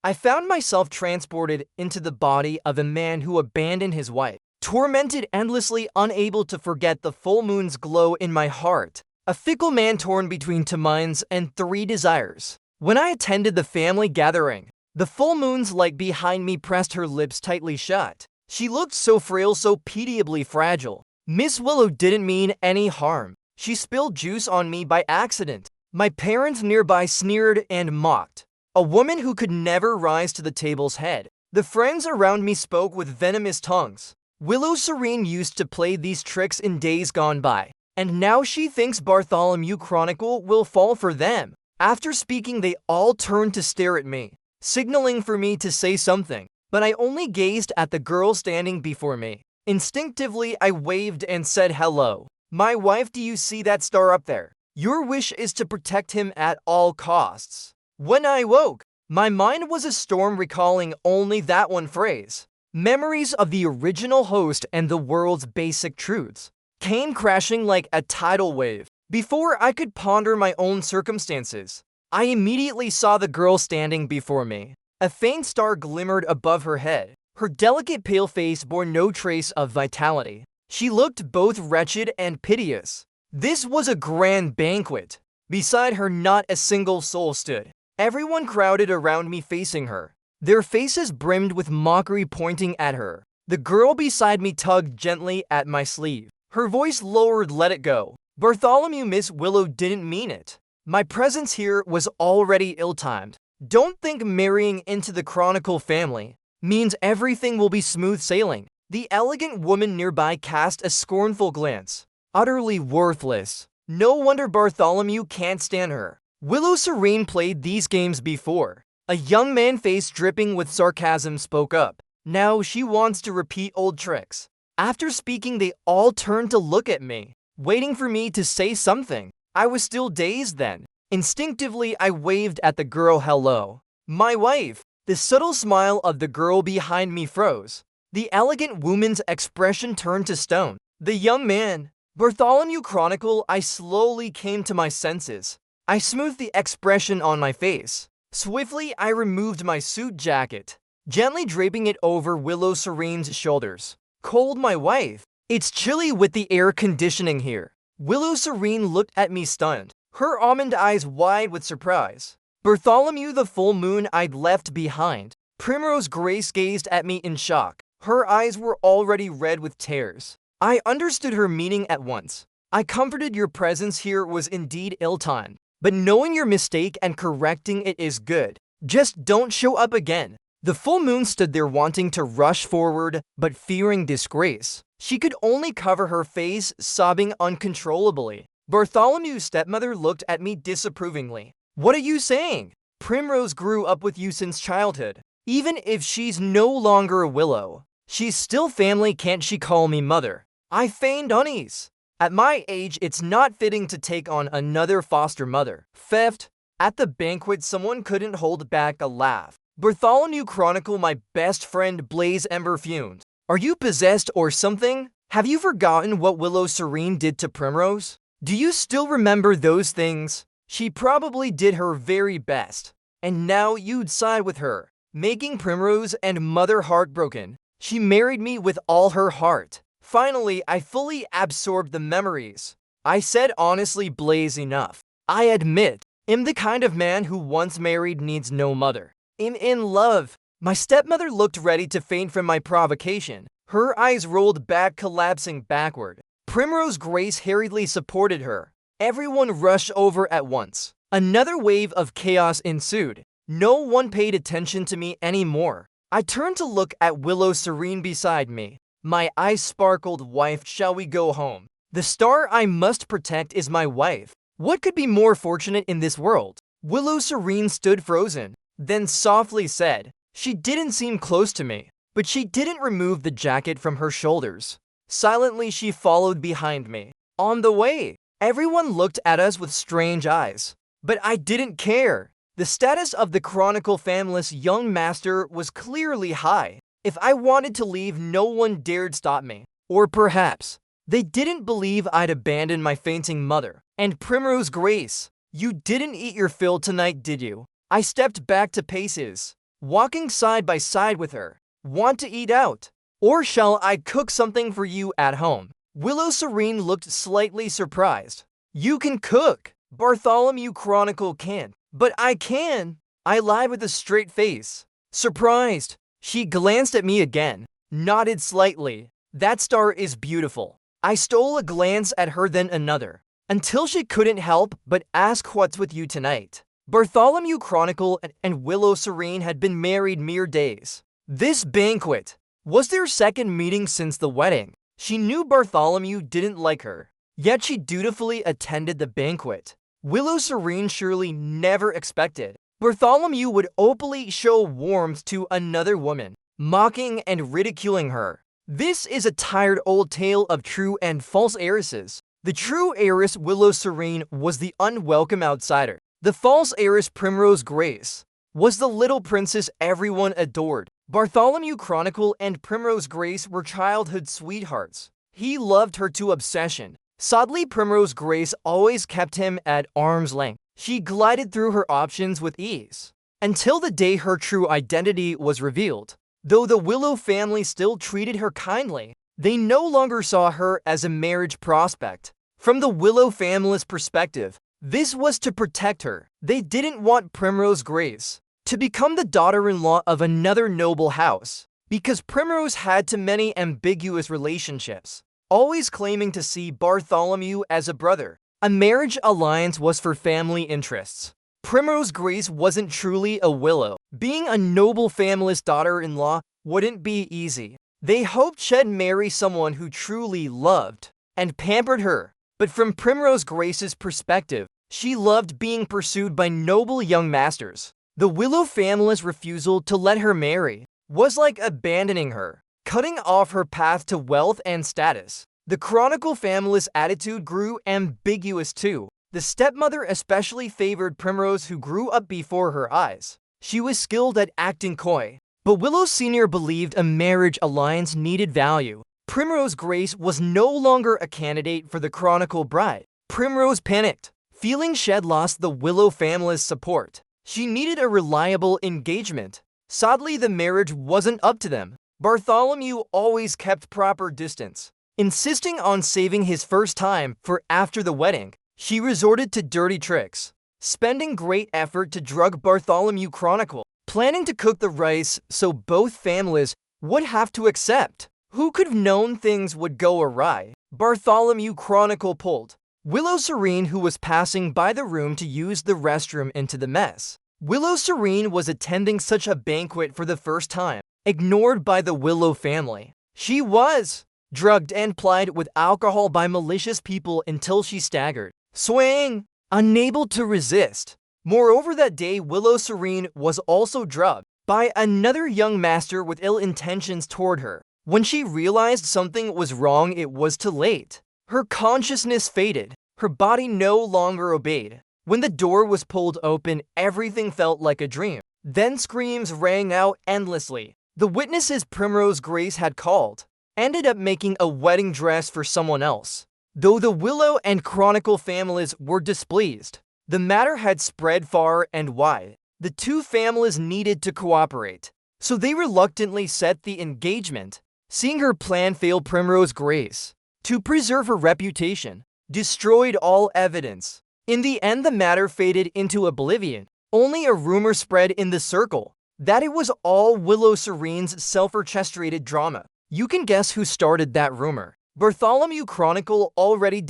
I found myself transported into the body of a man who abandoned his wife, tormented endlessly, unable to forget the full moon's glow in my heart, a fickle man torn between two minds and three desires. When I attended the family gathering, the full moon's light behind me pressed her lips tightly shut. She looked so frail, so pitiably fragile. Miss Willow didn't mean any harm. She spilled juice on me by accident. My parents nearby sneered and mocked. A woman who could never rise to the table's head. The friends around me spoke with venomous tongues. Willow Serene used to play these tricks in days gone by, and now she thinks Bartholomew Chronicle will fall for them. After speaking, they all turned to stare at me, signaling for me to say something, but I only gazed at the girl standing before me. Instinctively, I waved and said hello. My wife, do you see that star up there? Your wish is to protect him at all costs. When I woke, my mind was a storm recalling only that one phrase. Memories of the original host and the world's basic truths came crashing like a tidal wave. Before I could ponder my own circumstances, I immediately saw the girl standing before me. A faint star glimmered above her head. Her delicate pale face bore no trace of vitality. She looked both wretched and piteous. This was a grand banquet. Beside her, not a single soul stood. Everyone crowded around me facing her, their faces brimmed with mockery pointing at her. The girl beside me tugged gently at my sleeve. Her voice lowered, let it go. Bartholomew, Miss Willow didn't mean it. My presence here was already ill-timed. Don't think marrying into the Chronicle family means everything will be smooth sailing. The elegant woman nearby cast a scornful glance. Utterly worthless. No wonder Bartholomew can't stand her. Willow Serene played these games before. A young man, face dripping with sarcasm, spoke up. Now she wants to repeat old tricks. After speaking, they all turned to look at me, waiting for me to say something. I was still dazed then. Instinctively, I waved at the girl hello. My wife. The subtle smile of the girl behind me froze. The elegant woman's expression turned to stone. The young man. Bartholomew Chronicle. I slowly came to my senses. I smoothed the expression on my face. Swiftly, I removed my suit jacket, gently draping it over Willow Serene's shoulders. Cold, my wife. It's chilly with the air conditioning here. Willow Serene looked at me stunned, her almond eyes wide with surprise. Bartholomew, the full moon I'd left behind. Primrose Grace gazed at me in shock. Her eyes were already red with tears. I understood her meaning at once. I comforted. Your presence here was indeed ill-timed. But knowing your mistake and correcting it is good. Just don't show up again. The full moon stood there wanting to rush forward, but fearing disgrace. She could only cover her face, sobbing uncontrollably. Bartholomew's stepmother looked at me disapprovingly. What are you saying? Primrose grew up with you since childhood. Even if she's no longer a Willow, she's still family. Can't she call me mother? I feigned unease. At my age, it's not fitting to take on another foster mother. Theft. At the banquet, someone couldn't hold back a laugh. Bartholomew Chronicle, my best friend Blaze Ember fumed. Are you possessed or something? Have you forgotten what Willow Serene did to Primrose? Do you still remember those things? She probably did her very best. And now you'd side with her, making Primrose and Mother heartbroken. She married me with all her heart. Finally, I fully absorbed the memories. I said honestly, Blaze, enough. I admit, I'm the kind of man who once married needs no mother. I'm in love. My stepmother looked ready to faint from my provocation. Her eyes rolled back, collapsing backward. Primrose Grace hurriedly supported her. Everyone rushed over at once. Another wave of chaos ensued. No one paid attention to me anymore. I turned to look at Willow Serene beside me. My eyes sparkled. Wife, shall we go home? The star I must protect is my wife. What could be more fortunate in this world? Willow Serene stood frozen, then softly said, she didn't seem close to me, but she didn't remove the jacket from her shoulders. Silently, she followed behind me. On the way, everyone looked at us with strange eyes, but I didn't care. The status of the Chronicle family's young master was clearly high. If I wanted to leave, no one dared stop me. Or perhaps they didn't believe I'd abandoned my fainting mother. And Primrose Grace, you didn't eat your fill tonight, did you? I stepped back to paces. walking side by side with her. Want to eat out? Or shall I cook something for you at home? Willow Serene looked slightly surprised. You can cook. Bartholomew Chronicle can't. But I can. I lied with a straight face. Surprised. She glanced at me again, nodded slightly. That star is beautiful. I stole a glance at her, then another, until she couldn't help but ask what's with you tonight. Bartholomew Chronicle and Willow Serene had been married mere days. This banquet was their second meeting since the wedding. She knew Bartholomew didn't like her, yet she dutifully attended the banquet. Willow Serene surely never expected Bartholomew would openly show warmth to another woman, mocking and ridiculing her. This is a tired old tale of true and false heiresses. The true heiress, Willow Serene, was the unwelcome outsider. The false heiress, Primrose Grace, was the little princess everyone adored. Bartholomew Chronicle and Primrose Grace were childhood sweethearts. He loved her to obsession. Sadly, Primrose Grace always kept him at arm's length. She glided through her options with ease, until the day her true identity was revealed. Though the Willow family still treated her kindly, they no longer saw her as a marriage prospect. From the Willow family's perspective, this was to protect her. They didn't want Primrose Grace to become the daughter-in-law of another noble house, because Primrose had too many ambiguous relationships, always claiming to see Bartholomew as a brother. A marriage alliance was for family interests. Primrose Grace wasn't truly a Willow. Being a noble family's daughter-in-law wouldn't be easy. They hoped she'd marry someone who truly loved and pampered her. But from Primrose Grace's perspective, she loved being pursued by noble young masters. The Willow family's refusal to let her marry was like abandoning her, cutting off her path to wealth and status. The Chronicle family's attitude grew ambiguous too. The stepmother especially favored Primrose, who grew up before her eyes. She was skilled at acting coy, but Willow Sr. believed a marriage alliance needed value. Primrose Grace was no longer a candidate for the Chronicle bride. Primrose panicked, feeling she'd lost the Willow family's support. She needed a reliable engagement. Sadly, the marriage wasn't up to them. Bartholomew always kept proper distance, insisting on saving his first time for after the wedding. She resorted to dirty tricks, spending great effort to drug Bartholomew Chronicle, planning to cook the rice so both families would have to accept. Who could have known things would go awry? Bartholomew Chronicle pulled Willow Serene, who was passing by the room to use the restroom, into the mess. Willow Serene was attending such a banquet for the first time, ignored by the Willow family. She was drugged and plied with alcohol by malicious people until she staggered, swaying, unable to resist. Moreover, that day, Willow Serene was also drugged by another young master with ill intentions toward her. When she realized something was wrong, it was too late. Her consciousness faded. Her body no longer obeyed. When the door was pulled open, everything felt like a dream. Then screams rang out endlessly. The witnesses Primrose Grace had called ended up making a wedding dress for someone else. Though the Willow and Chronicle families were displeased, the matter had spread far and wide. The two families needed to cooperate, so they reluctantly set the engagement. Seeing her plan fail, Primrose Grace, to preserve her reputation, destroyed all evidence. In the end, the matter faded into oblivion. Only a rumor spread in the circle that it was all Willow Serene's self-orchestrated drama. You can guess who started that rumor. Bartholomew Chronicle already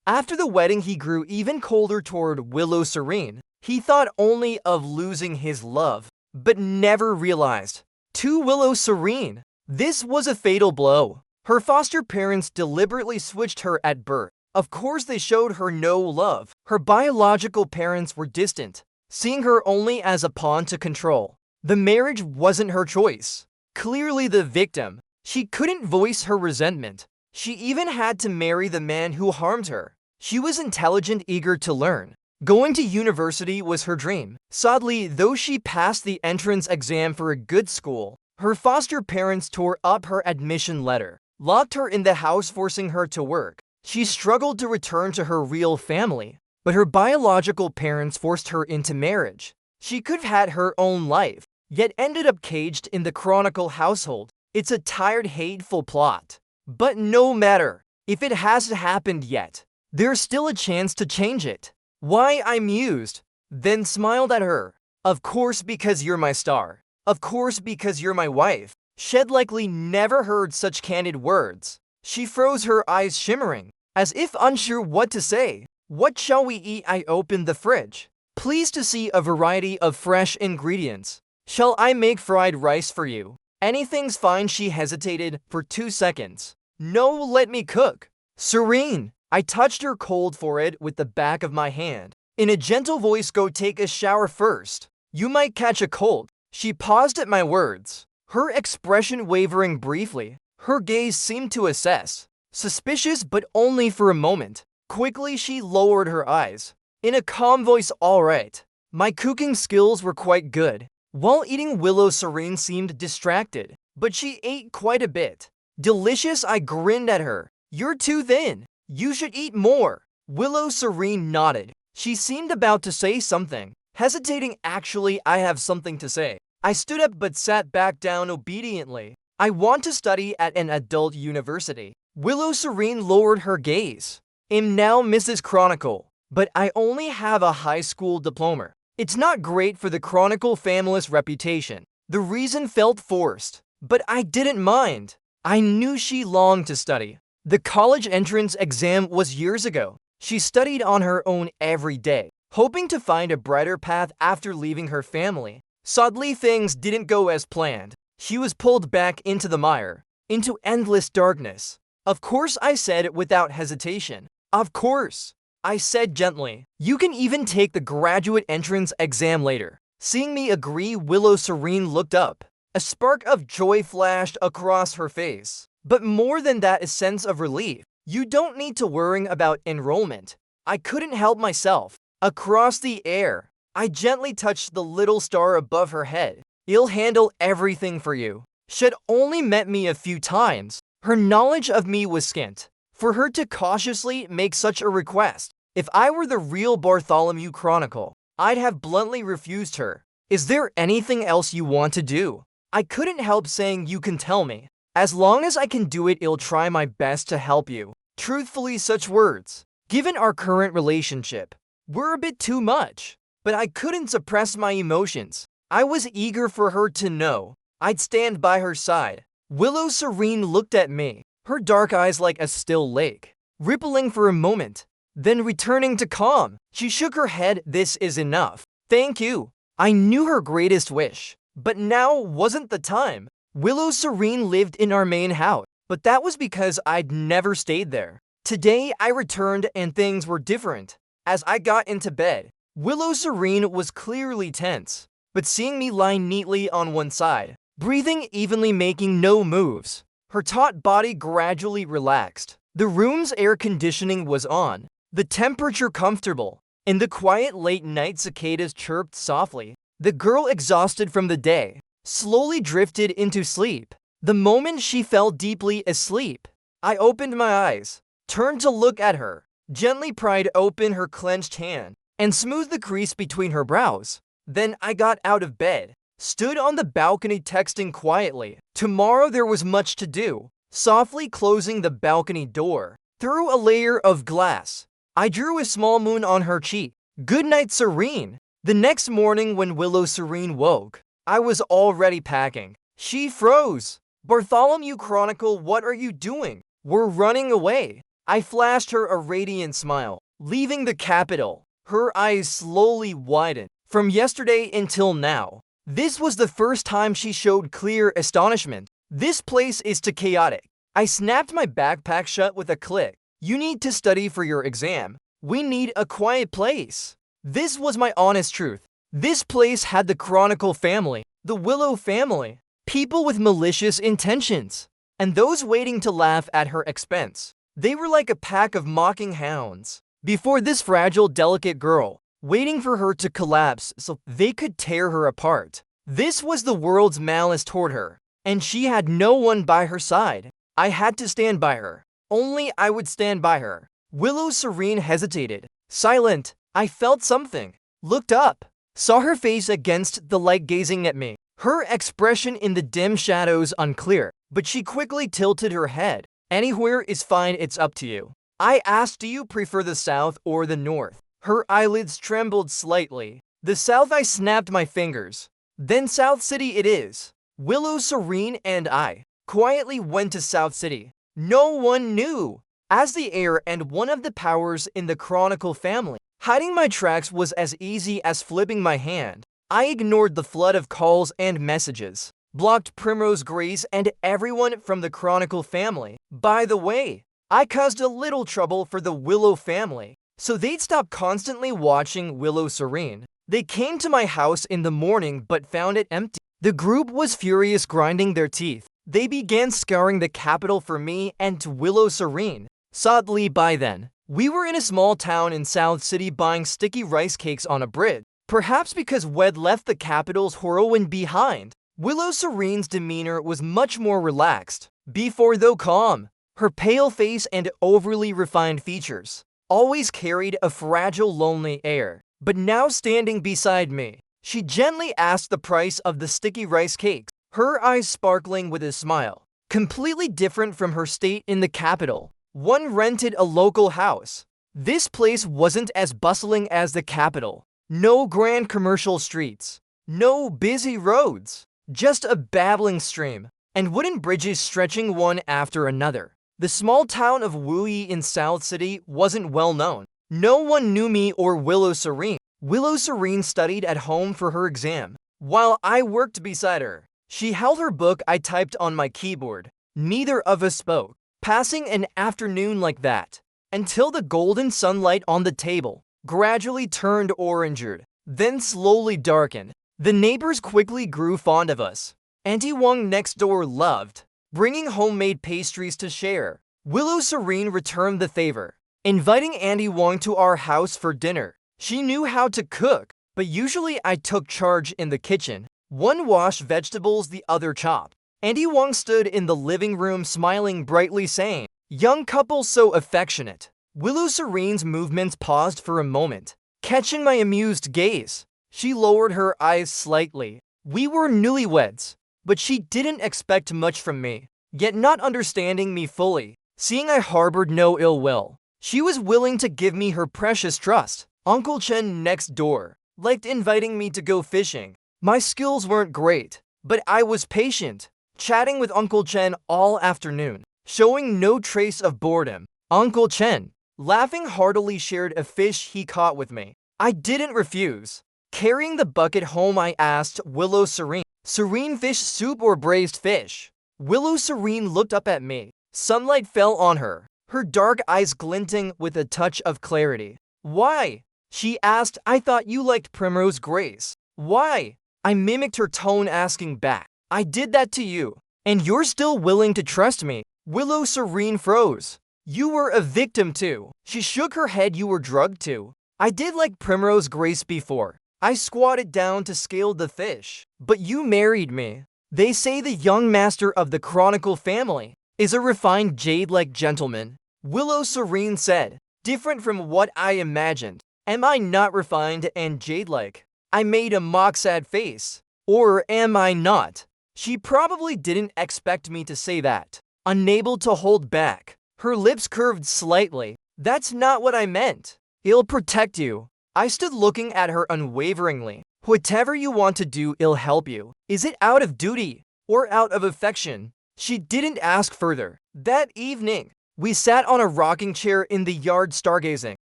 After the wedding, he grew even colder toward Willow Serene. He thought only of losing his love, but never realized. To Willow Serene, this was a fatal blow. Her foster parents deliberately switched her at birth. Of course, they showed her no love. Her biological parents were distant, seeing her only as a pawn to control. The marriage wasn't her choice. Clearly the victim. She couldn't voice her resentment. She even had to marry the man who harmed her. She was intelligent, eager to learn. Going to university was her dream. Sadly, though she passed the entrance exam for a good school, her foster parents tore up her admission letter, locked her in the house, forcing her to work. She struggled to return to her real family, but her biological parents forced her into marriage. She could have had her own life, yet ended up caged in the Chronicle household. It's a tired, hateful plot. But no matter if it hasn't happened yet, there's still a chance to change it. Why, I mused, then smiled at her. Of course, because you're my star. Of course, because you're my wife. Shed likely never heard such candid words. She froze, her eyes shimmering, as if unsure what to say. What shall we eat? I opened the fridge, pleased to see a variety of fresh ingredients. Shall I make fried rice for you? Anything's fine. She hesitated for 2 seconds. No, let me cook. Serene. I touched her cold forehead with the back of my hand. In a gentle voice, go take a shower first. You might catch a cold. She paused at my words, her expression wavering briefly. Her gaze seemed to assess, suspicious but only for a moment. Quickly, she lowered her eyes. In a calm voice, all right. My cooking skills were quite good. While eating, Willow Serene seemed distracted, but she ate quite a bit. Delicious, I grinned at her. You're too thin. You should eat more. Willow Serene nodded. She seemed about to say something. Hesitating, actually, I have something to say. I stood up but sat back down obediently. I want to study at an adult university. Willow Serene lowered her gaze. Am now Mrs. Chronicle, but I only have a high school diploma. It's not great for the Chronicle family's reputation. The reason felt forced, but I didn't mind. I knew she longed to study. The college entrance exam was years ago. She studied on her own every day, hoping to find a brighter path after leaving her family. Sadly, things didn't go as planned. She was pulled back into the mire, into endless darkness. Of course, I said without hesitation. Of course, I said gently. You can even take the graduate entrance exam later. Seeing me agree, Willow Serene looked up. A spark of joy flashed across her face. But more than that, a sense of relief. You don't need to worry about enrollment. I couldn't help myself. Across the air, I gently touched the little star above her head. He'll handle everything for you. She'd only met me a few times. Her knowledge of me was scant. For her to cautiously make such a request, if I were the real Bartholomew Chronicle, I'd have bluntly refused her. Is there anything else you want to do? I couldn't help saying, you can tell me. As long as I can do it, I'll try my best to help you. Truthfully, such words, given our current relationship, were a bit too much. But I couldn't suppress my emotions. I was eager for her to know I'd stand by her side. Willow Serene looked at me, her dark eyes like a still lake, rippling for a moment, then returning to calm. She shook her head. This is enough. Thank you. I knew her greatest wish, but now wasn't the time. Willow Serene lived in our main house, but that was because I'd never stayed there. Today I returned and things were different. As I got into bed, Willow Serene was clearly tense, but seeing me lie neatly on one side, breathing evenly, making no moves, her taut body gradually relaxed. The room's air conditioning was on, the temperature comfortable. In the quiet late night, cicadas chirped softly. The girl, exhausted from the day, slowly drifted into sleep. The moment she fell deeply asleep, I opened my eyes, turned to look at her, gently pried open her clenched hand, and smoothed the crease between her brows. Then I got out of bed, stood on the balcony texting quietly. Tomorrow there was much to do. Softly closing the balcony door, through a layer of glass, I drew a small moon on her cheek. Good night, Serene. The next morning when Willow Serene woke, I was already packing. She froze. Bartholomew Chronicle, what are you doing? We're running away. I flashed her a radiant smile. Leaving the capital. Her eyes slowly widened. From yesterday until now, this was the first time she showed clear astonishment. This place is too chaotic. I snapped my backpack shut with a click. You need to study for your exam. We need a quiet place. This was my honest truth. This place had the Chronicle family, the Willow family, people with malicious intentions, and those waiting to laugh at her expense. They were like a pack of mocking hounds before this fragile, delicate girl, waiting for her to collapse so they could tear her apart. This was the world's malice toward her, and she had no one by her side. I had to stand by her. Only I would stand by her. Willow Serene hesitated, silent. I felt something, looked up, saw her face against the light gazing at me. Her expression in the dim shadows unclear, but she quickly tilted her head. Anywhere is fine, it's up to you. I asked, do you prefer the south or the north? Her eyelids trembled slightly. The south, I snapped my fingers. Then South City it is. Willow Serene and I quietly went to South City. No one knew. As the heir and one of the powers in the Chronicle family, hiding my tracks was as easy as flipping my hand. I ignored the flood of calls and messages, blocked Primrose Grace and everyone from the Chronicle family. By the way, I caused a little trouble for the Willow family, so they'd stop constantly watching Willow Serene. They came to my house in the morning but found it empty. The group was furious, grinding their teeth. They began scouring the capital for me and Willow Serene. Sadly, by then, we were in a small town in South City buying sticky rice cakes on a bridge. Perhaps because Wed left the capital's heroine behind, Willow Serene's demeanor was much more relaxed. Before, though calm, her pale face and overly refined features always carried a fragile, lonely air. But now, standing beside me, she gently asked the price of the sticky rice cakes, her eyes sparkling with a smile, completely different from her state in the capital. One rented a local house. This place wasn't as bustling as the capital. No grand commercial streets, no busy roads, just a babbling stream and wooden bridges stretching one after another. The small town of Wuyi in South City wasn't well known. No one knew me or Willow Serene. Willow Serene studied at home for her exam, while I worked beside her. She held her book, I typed on my keyboard. Neither of us spoke, passing an afternoon like that, until the golden sunlight on the table gradually turned orangered, then slowly darkened. The neighbors quickly grew fond of us. Auntie Wong next door loved bringing homemade pastries to share. Willow Serene returned the favor, inviting Auntie Wong to our house for dinner. She knew how to cook, but usually I took charge in the kitchen. One washed vegetables, the other chopped. Auntie Wong stood in the living room smiling brightly, saying, "Young couple so affectionate." Willow Serene's movements paused for a moment, catching my amused gaze. She lowered her eyes slightly. We were newlyweds, but she didn't expect much from me. Yet, not understanding me fully, seeing I harbored no ill will, she was willing to give me her precious trust. Uncle Chen next door liked inviting me to go fishing. My skills weren't great, but I was patient, chatting with Uncle Chen all afternoon, showing no trace of boredom. Uncle Chen, laughing heartily, shared a fish he caught with me. I didn't refuse. Carrying the bucket home, I asked Willow Serene, "Serene, fish soup or braised fish?" Willow Serene looked up at me. Sunlight fell on her, her dark eyes glinting with a touch of clarity. "Why?" she asked. "I thought you liked Primrose Grace." "Why?" I mimicked her tone, asking back. "I did that to you, and you're still willing to trust me?" Willow Serene froze. "You were a victim too." She shook her head. "You were drugged too." "I did like Primrose Grace before." I squatted down to scale the fish. "But you married me." "They say the young master of the Chronicle family is a refined jade-like gentleman," Willow Serene said. "Different from what I imagined. Am I not refined and jade-like?" I made a mock-sad face. "Or am I not?" She probably didn't expect me to say that. Unable to hold back, her lips curved slightly. "That's not what I meant. I'll protect you." I stood looking at her unwaveringly. "Whatever you want to do, I'll help you. Is it out of duty or out of affection?" She didn't ask further. That evening, we sat on a rocking chair in the yard stargazing.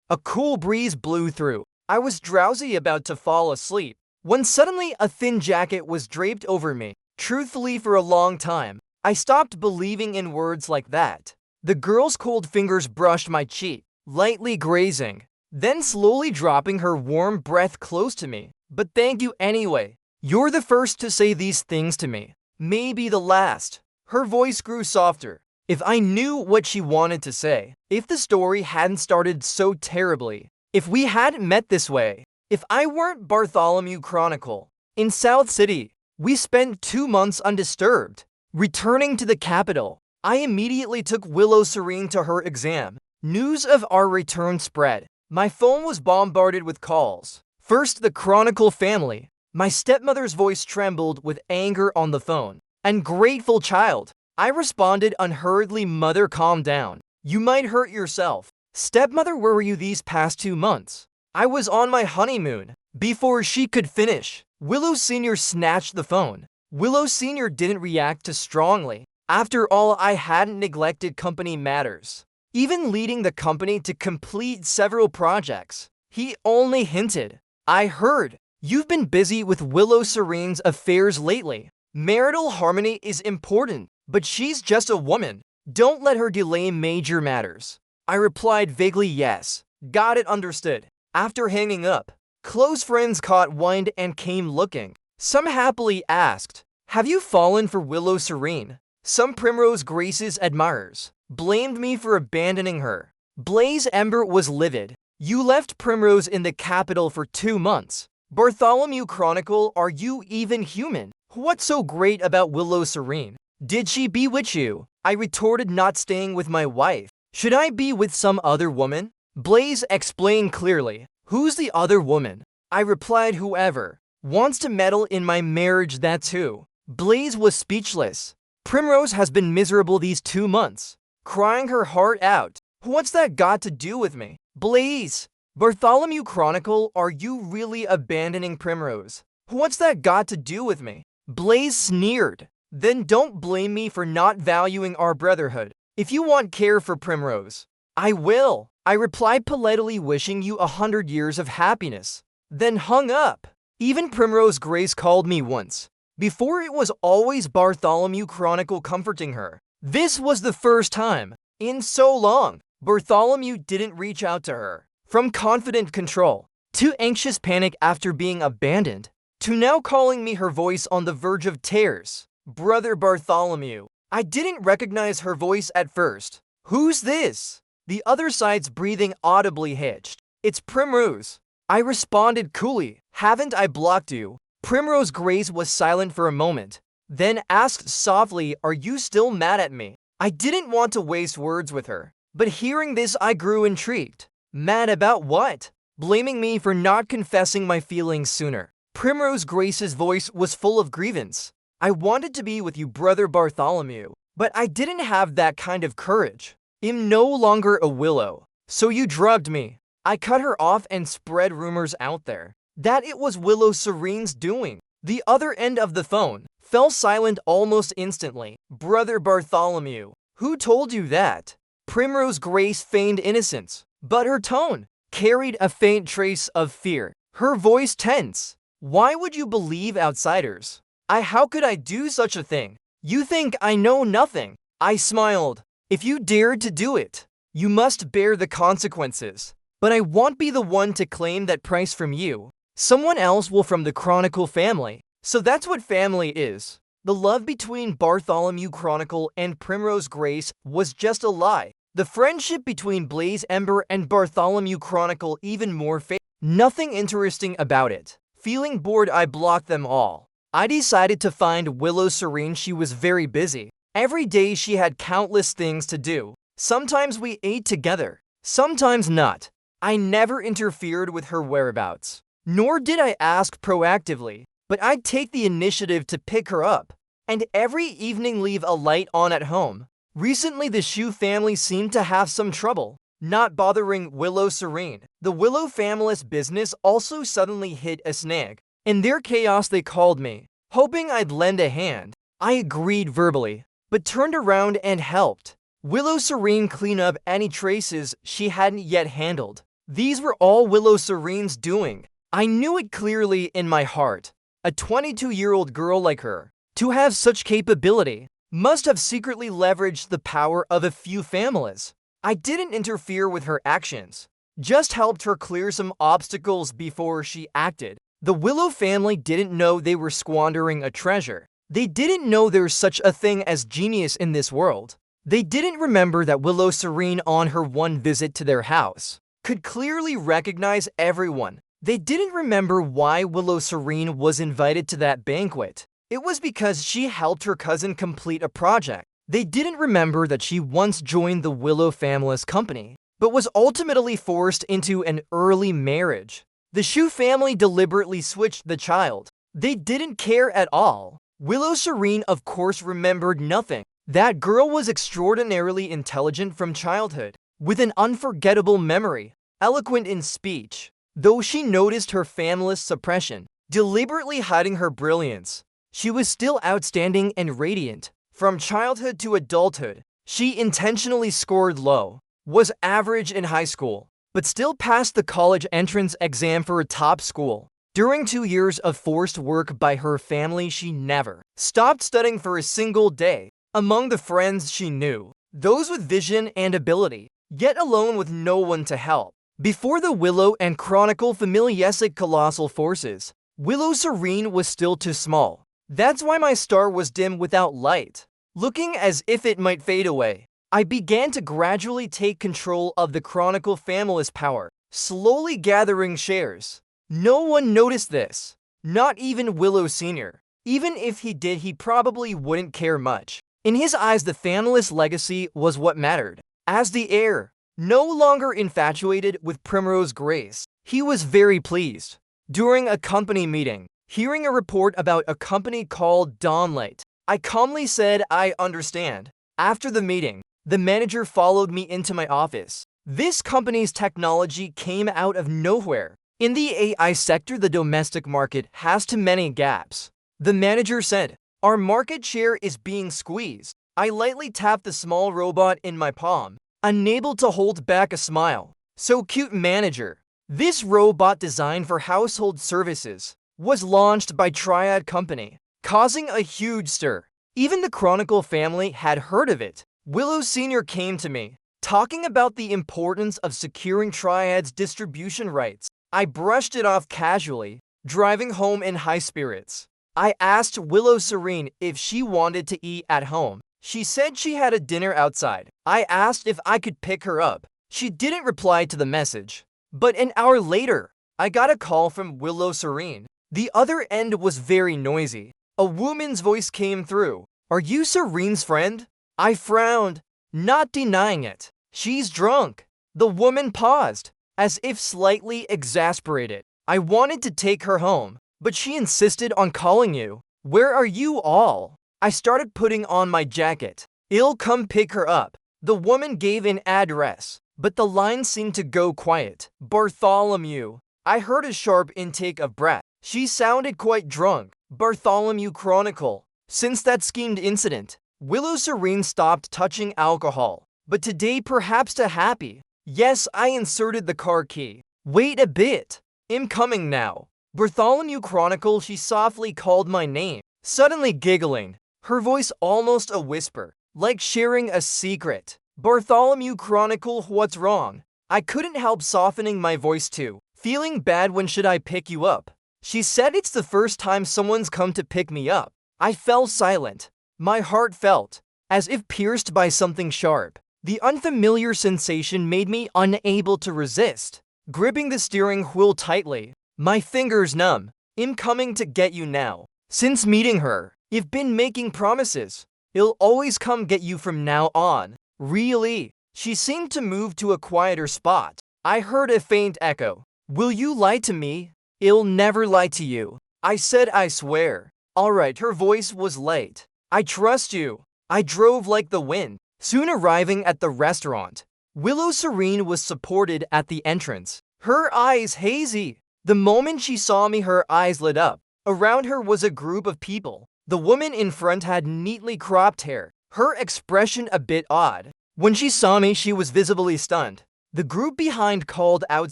A cool breeze blew through. I was drowsy, about to fall asleep, when suddenly a thin jacket was draped over me. Truthfully, for a long time, I stopped believing in words like that. The girl's cold fingers brushed my cheek, lightly grazing, then slowly dropping her warm breath close to me. "But thank you anyway. You're the first to say these things to me. Maybe the last." Her voice grew softer. If I knew what she wanted to say, if the story hadn't started so terribly, if we hadn't met this way, if I weren't Bartholomew Chronicle. In South City, we spent 2 months undisturbed. Returning to the capital, I immediately took Willow Serene to her exam. News of our return spread. My phone was bombarded with calls. First the Chronicle family, My stepmother's voice trembled with anger on the phone. Ungrateful child. I responded unhurriedly, mother, calm down. You might hurt yourself. Stepmother, where were you these past 2 months? I was on my honeymoon. Before she could finish, Willow Sr. snatched the phone. Willow Sr. didn't react too strongly. After all, I hadn't neglected company matters, even leading the company to complete several projects. He only hinted. I heard. You've been busy with Willow Serene's affairs lately. Marital harmony is important, but she's just a woman. Don't let her delay major matters. I replied vaguely, yes. Got it, understood. After hanging up, close friends caught wind and came looking. Some happily asked, have you fallen for Willow Serene? Some Primrose Grace's admirers blamed me for abandoning her. Blaze Ember was livid. You left Primrose in the capital for 2 months. Bartholomew Chronicle, are you even human? What's so great about Willow Serene? Did she bewitch you? I retorted, not staying with my wife. Should I be with some other woman? Blaze explained clearly. Who's the other woman? I replied, whoever wants to meddle in my marriage, that's who. Blaze was speechless. Primrose has been miserable these 2 months, crying her heart out. What's that got to do with me? Blaze! Bartholomew Chronicle, are you really abandoning Primrose? What's that got to do with me? Blaze sneered. Then don't blame me for not valuing our brotherhood. If you want care for Primrose, I will. I replied politely, wishing you 100 years of happiness. Then hung up. Even Primrose Grace called me once. Before, it was always Bartholomew Chronicle comforting her. This was the first time in so long Bartholomew didn't reach out to her. From confident control, to anxious panic after being abandoned, to now calling me her voice on the verge of tears. Brother Bartholomew. I didn't recognize her voice at first. Who's this? The other side's breathing audibly hitched. It's Primrose. I responded coolly. Haven't I blocked you? Primrose Grace was silent for a moment, then asked softly, are you still mad at me? I didn't want to waste words with her, but hearing this I grew intrigued. Mad about what? Blaming me for not confessing my feelings sooner. Primrose Grace's voice was full of grievance. I wanted to be with you, brother Bartholomew, but I didn't have that kind of courage. I'm no longer a Willow, so you drugged me. I cut her off and spread rumors out there that it was Willow Serene's doing. The other end of the phone fell silent almost instantly. Brother Bartholomew, who told you that? Primrose Grace feigned innocence, but her tone carried a faint trace of fear. Her voice tense. Why would you believe outsiders? How could I do such a thing? You think I know nothing? I smiled. If you dared to do it, you must bear the consequences. But I won't be the one to claim that price from you. Someone else will, from the Chronicle family. So that's what family is. The love between Bartholomew Chronicle and Primrose Grace was just a lie. The friendship between Blaze Ember and Bartholomew Chronicle even more fake. Nothing interesting about it. Feeling bored, I blocked them all. I decided to find Willow Serene. She was very busy. Every day she had countless things to do. Sometimes we ate together, sometimes not. I never interfered with her whereabouts, nor did I ask proactively, but I'd take the initiative to pick her up, and every evening leave a light on at home. Recently, the Shu family seemed to have some trouble not bothering Willow Serene. The Willow family's business also suddenly hit a snag. In their chaos, they called me, hoping I'd lend a hand. I agreed verbally, but turned around and helped Willow Serene clean up any traces she hadn't yet handled. These were all Willow Serene's doing. I knew it clearly in my heart. A 22-year-old girl like her, to have such capability, must have secretly leveraged the power of a few families. I didn't interfere with her actions, just helped her clear some obstacles before she acted. The Willow family didn't know they were squandering a treasure. They didn't know there's such a thing as genius in this world. They didn't remember that Willow Serene, on her one visit to their house, could clearly recognize everyone. They didn't remember why Willow Serene was invited to that banquet. It was because she helped her cousin complete a project. They didn't remember that she once joined the Willow family's company, but was ultimately forced into an early marriage. The Shu family deliberately switched the child They didn't care at all. Willow Serene, of course, remembered nothing. That girl was extraordinarily intelligent from childhood, with an unforgettable memory, eloquent in speech. Though she noticed her family's suppression, deliberately hiding her brilliance, she was still outstanding and radiant. From childhood to adulthood, she intentionally scored low, was average in high school, but still passed the college entrance exam for a top school. During 2 years of forced work by her family, she never stopped studying for a single day. Among the friends she knew, those with vision and ability, yet alone with no one to help. Before the Willow and Chronicle familiesic colossal forces, Willow Serene was still too small. That's why my star was dim without light, looking as if it might fade away. I began to gradually take control of the Chronicle family's power, slowly gathering shares. No one noticed this, not even Willow Sr. Even if he did, he probably wouldn't care much. In his eyes, the family's legacy was what mattered. As the heir, no longer infatuated with Primrose Grace, he was very pleased. During a company meeting, hearing a report about a company called Dawnlight, I calmly said, "I understand." After the meeting, the manager followed me into my office. This company's technology came out of nowhere. In the AI sector, the domestic market has too many gaps. The manager said, "Our market share is being squeezed." I lightly tapped the small robot in my palm, unable to hold back a smile. "So cute, manager." This robot designed for household services was launched by Triad Company, causing a huge stir. Even the Chronicle family had heard of it. Willow Sr. came to me, talking about the importance of securing Triad's distribution rights. I brushed it off casually, driving home in high spirits. I asked Willow Serene if she wanted to eat at home. She said she had a dinner outside. I asked if I could pick her up. She didn't reply to the message. But an hour later, I got a call from Willow Serene. The other end was very noisy. A woman's voice came through. "Are you Serene's friend?" I frowned, not denying it. "She's drunk." The woman paused, as if slightly exasperated. "I wanted to take her home, but she insisted on calling you. Where are you all?" I started putting on my jacket. "I'll come pick her up." The woman gave an address, but the line seemed to go quiet. "Bartholomew." I heard a sharp intake of breath. She sounded quite drunk. Bartholomew Chronicle. Since that schemed incident, Willow Serene stopped touching alcohol. But today, perhaps to happy. Yes, I inserted the car key. "Wait a bit. I'm coming now." Bartholomew Chronicle, she softly called my name, suddenly giggling, her voice almost a whisper, like sharing a secret. "Bartholomew Chronicle, what's wrong?" I couldn't help softening my voice too. "Feeling bad, when should I pick you up?" She said it's the first time someone's come to pick me up. I fell silent. My heart felt as if pierced by something sharp. The unfamiliar sensation made me unable to resist, gripping the steering wheel tightly, my fingers numb. "I'm coming to get you now." Since meeting her, I've been making promises. "I'll always come get you from now on." "Really?" She seemed to move to a quieter spot. I heard a faint echo. "Will you lie to me?" "I'll never lie to you." I said, "I swear." "All right." Her voice was light. "I trust you." I drove like the wind, soon arriving at the restaurant. Willow Serene was supported at the entrance, her eyes hazy. The moment she saw me, her eyes lit up. Around her was a group of people. The woman in front had neatly cropped hair, her expression a bit odd. When she saw me, she was visibly stunned. The group behind called out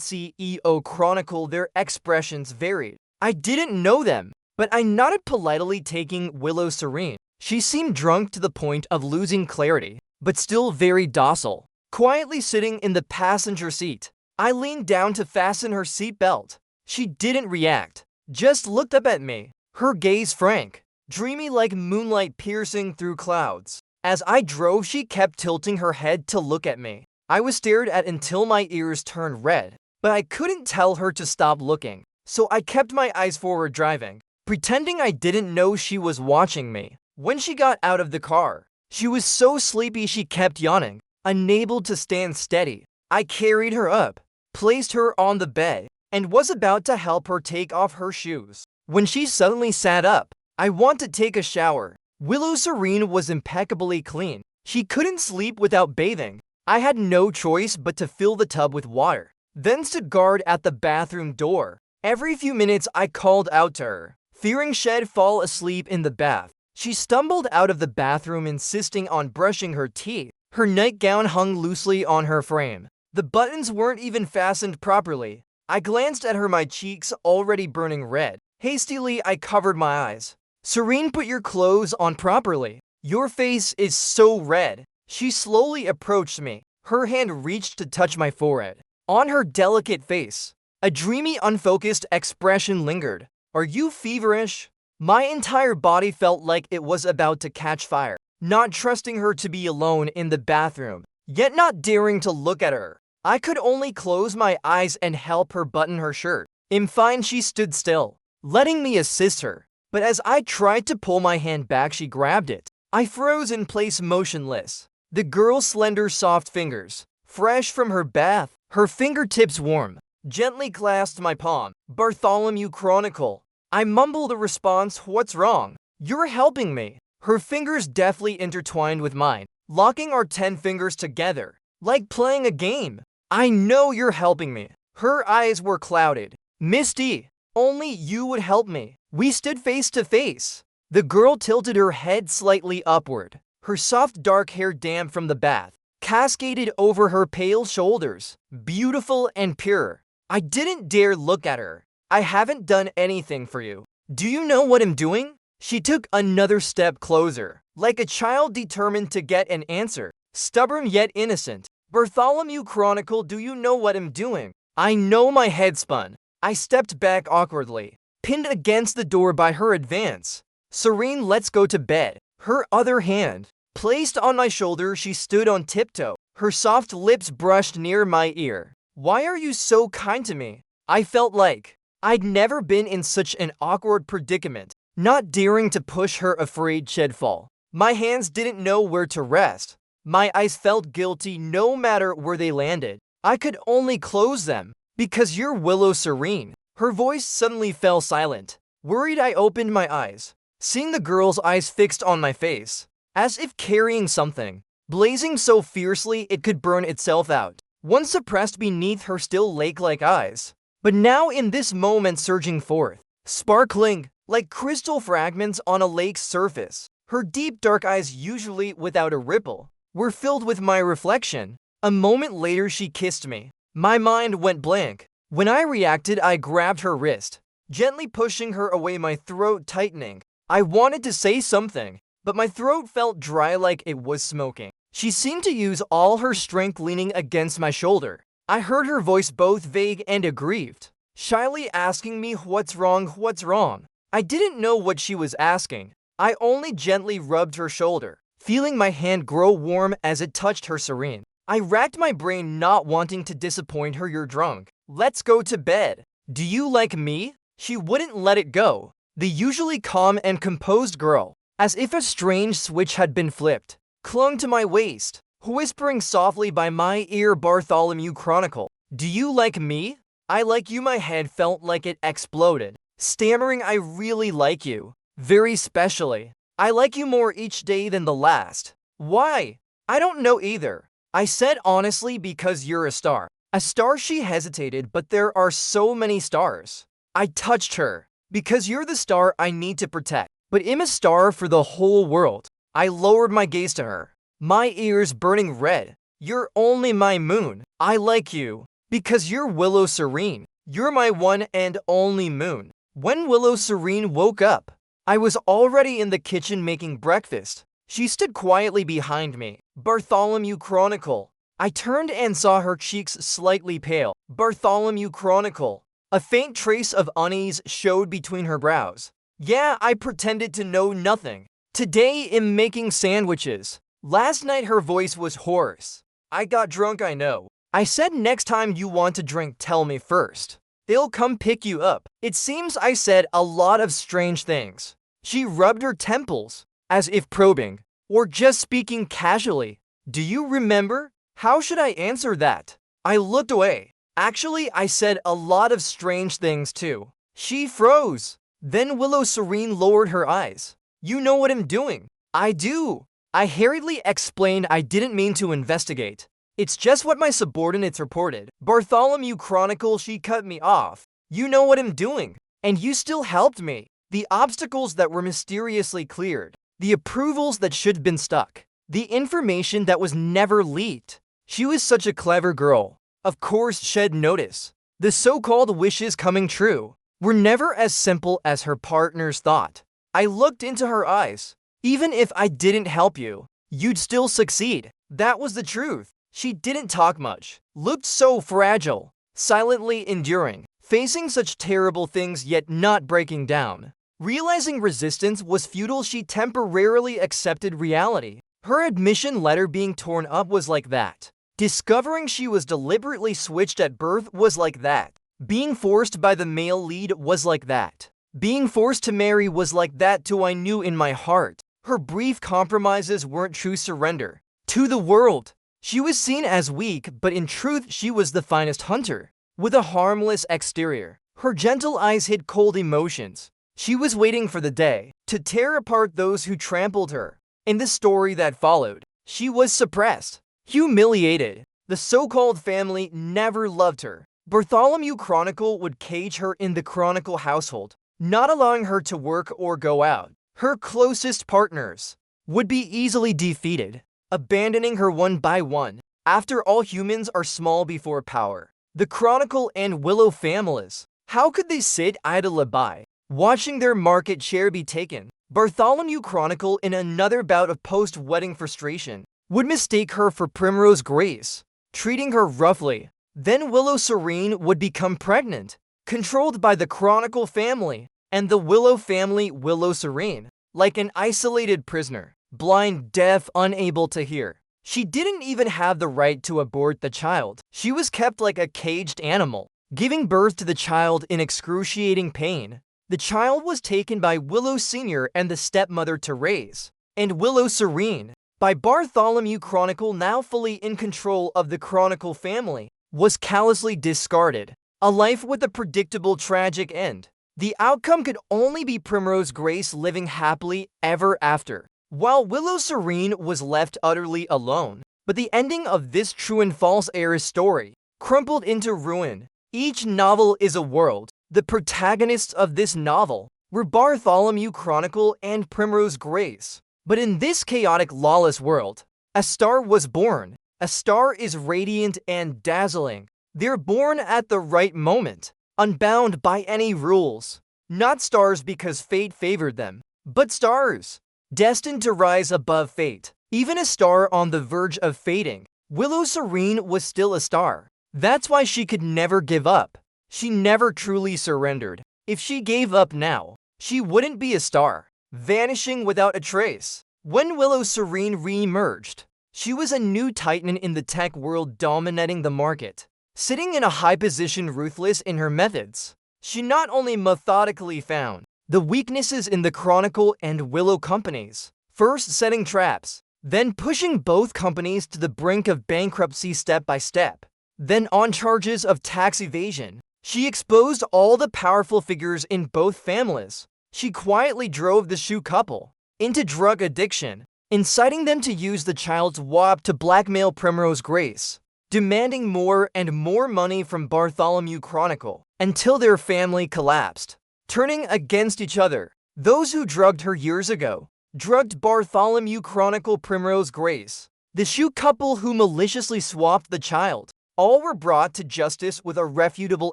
CEO Chronicle. Their expressions varied. I didn't know them, but I nodded politely, taking Willow Serene. She seemed drunk to the point of losing clarity, but still very docile, quietly sitting in the passenger seat. I leaned down to fasten her seatbelt. She didn't react, just looked up at me, her gaze frank, dreamy like moonlight piercing through clouds. As I drove, she kept tilting her head to look at me. I was stared at until my ears turned red, but I couldn't tell her to stop looking, so I kept my eyes forward, driving, pretending I didn't know she was watching me. When she got out of the car, she was so sleepy she kept yawning, unable to stand steady. I carried her up, placed her on the bed, and was about to help her take off her shoes, When she suddenly sat up, I want to take a shower. Willow Serene was impeccably clean. She couldn't sleep without bathing. I had no choice but to fill the tub with water, then stood guard at the bathroom door. Every few minutes I called out to her, fearing she'd fall asleep in the bath. She stumbled out of the bathroom insisting on brushing her teeth. Her nightgown hung loosely on her frame. The buttons weren't even fastened properly. I glanced at her, my cheeks already burning red. Hastily, I covered my eyes. Serene, put your clothes on properly. Your face is so red. She slowly approached me. Her hand reached to touch my forehead. On her delicate face, a dreamy, unfocused expression lingered. Are you feverish? My entire body felt like it was about to catch fire. Not trusting her to be alone in the bathroom, yet not daring to look at her, I could only close my eyes and help her button her shirt. In fine, she stood still, letting me assist her. But as I tried to pull my hand back, she grabbed it. I froze in place, motionless. The girl's slender, soft fingers, fresh from her bath, her fingertips warm, gently clasped my palm. Bartholomew Chronicle. I mumbled a response. What's wrong? You're helping me. Her fingers deftly intertwined with mine, locking our 10 fingers together, like playing a game. I know you're helping me. Her eyes were clouded. Misty, only you would help me. We stood face to face. The girl tilted her head slightly upward. Her soft dark hair, damp from the bath, cascaded over her pale shoulders, beautiful and pure. I didn't dare look at her. I haven't done anything for you. Do you know what I'm doing? She took another step closer, like a child determined to get an answer, stubborn yet innocent. Bartholomew Chronicle, do you know what I'm doing? I know. My head spun. I stepped back awkwardly, pinned against the door by her advance. Serene, let's go to bed. Her other hand placed on my shoulder, she stood on tiptoe. Her soft lips brushed near my ear. Why are you so kind to me? I felt like I'd never been in such an awkward predicament. Not daring to push her, afraid she'd fall. My hands didn't know where to rest. My eyes felt guilty no matter where they landed. I could only close them. Because you're Willow Serene. Her voice suddenly fell silent. Worried, I opened my eyes, seeing the girl's eyes fixed on my face, as if carrying something, blazing so fiercely it could burn itself out. Once suppressed beneath her still lake-like eyes, but now in this moment surging forth, sparkling like crystal fragments on a lake's surface. Her deep dark eyes, usually without a ripple, were filled with my reflection. A moment later she kissed me. My mind went blank. When I reacted, I grabbed her wrist, gently pushing her away, my throat tightening. I wanted to say something, but my throat felt dry like it was smoking. She seemed to use all her strength, leaning against my shoulder. I heard her voice, both vague and aggrieved, shyly asking me, what's wrong, what's wrong? I didn't know what she was asking. I only gently rubbed her shoulder, feeling my hand grow warm as it touched her. Serene. I racked my brain, not wanting to disappoint her. You're drunk. Let's go to bed. Do you like me? She wouldn't let it go. The usually calm and composed girl, as if a strange switch had been flipped, clung to my waist, whispering softly by my ear. Bartholomew Chronicle. Do you like me? I like you. My head felt like it exploded. Stammering, I really like you. Very specially. I like you more each day than the last. Why? I don't know either. I said honestly, because you're a star. A star? She hesitated, but there are so many stars. I touched her. Because you're the star I need to protect. But I'm a star for the whole world. I lowered my gaze to her, my ears burning red. You're only my moon. I like you. Because you're Willow Serene. You're my one and only moon. When Willow Serene woke up, I was already in the kitchen making breakfast. She stood quietly behind me. Bartholomew Chronicle. I turned and saw her cheeks slightly pale. Bartholomew Chronicle. A faint trace of unease showed between her brows. Yeah, I pretended to know nothing. Today I'm making sandwiches. Last night her voice was hoarse. I got drunk, I know. I said next time you want to drink, tell me first. They'll come pick you up. It seems I said a lot of strange things. She rubbed her temples, as if probing, or just speaking casually. Do you remember? How should I answer that? I looked away. Actually, I said a lot of strange things too. She froze. Then Willow Serene lowered her eyes. "You know what I'm doing." "I do." I hurriedly explained I didn't mean to investigate. "It's just what my subordinates reported." "Bartholomew Chronicle," she cut me off. "You know what I'm doing. And you still helped me." The obstacles that were mysteriously cleared. The approvals that should have been stuck. The information that was never leaked. She was such a clever girl. Of course, she'd notice. The so-called wishes coming true were never as simple as her partners thought. I looked into her eyes. "Even if I didn't help you, you'd still succeed." That was the truth. She didn't talk much, looked so fragile, silently enduring, facing such terrible things yet not breaking down. Realizing resistance was futile, she temporarily accepted reality. Her admission letter being torn up was like that. Discovering she was deliberately switched at birth was like that. Being forced by the male lead was like that. Being forced to marry was like that too. I knew in my heart. Her brief compromises weren't true surrender. To the world, she was seen as weak, but in truth she was the finest hunter. With a harmless exterior, her gentle eyes hid cold emotions. She was waiting for the day to tear apart those who trampled her. In the story that followed, she was suppressed, humiliated. The so-called family never loved her. Bartholomew Chronicle would cage her in the Chronicle household, not allowing her to work or go out. Her closest partners would be easily defeated, abandoning her one by one. After all, humans are small before power. The Chronicle and Willow families, how could they sit idle by, watching their market share be taken? Bartholomew Chronicle, in another bout of post-wedding frustration, would mistake her for Primrose Grace, treating her roughly. Then Willow Serene would become pregnant, controlled by the Chronicle family, and the Willow family Willow Serene, like an isolated prisoner, blind, deaf, unable to hear. She didn't even have the right to abort the child. She was kept like a caged animal, giving birth to the child in excruciating pain. The child was taken by Willow Sr. and the stepmother to raise, and Willow Serene, by Bartholomew Chronicle, now fully in control of the Chronicle family, was callously discarded. A life with a predictable tragic end. The outcome could only be Primrose Grace living happily ever after, while Willow Serene was left utterly alone. But the ending of this true and false era story crumpled into ruin. Each novel is a world. The protagonists of this novel were Bartholomew Chronicle and Primrose Grace. But in this chaotic, lawless world, a star was born. A star is radiant and dazzling. They're born at the right moment, unbound by any rules. Not stars because fate favored them, but stars, destined to rise above fate. Even a star on the verge of fading, Willow Serene was still a star. That's why she could never give up. She never truly surrendered. If she gave up now, she wouldn't be a star, vanishing without a trace. When Willow Serene re-emerged, she was a new titan in the tech world, dominating the market. Sitting in a high position, ruthless in her methods, she not only methodically found the weaknesses in the Chronicle and Willow companies, first setting traps, then pushing both companies to the brink of bankruptcy step by step, then on charges of tax evasion. She exposed all the powerful figures in both families. She quietly drove the Shu couple into drug addiction, inciting them to use the child's WAP to blackmail Primrose Grace, demanding more and more money from Bartholomew Chronicle until their family collapsed, turning against each other. Those who drugged her years ago drugged Bartholomew Chronicle, Primrose Grace. The Shu couple who maliciously swapped the child, all were brought to justice with irrefutable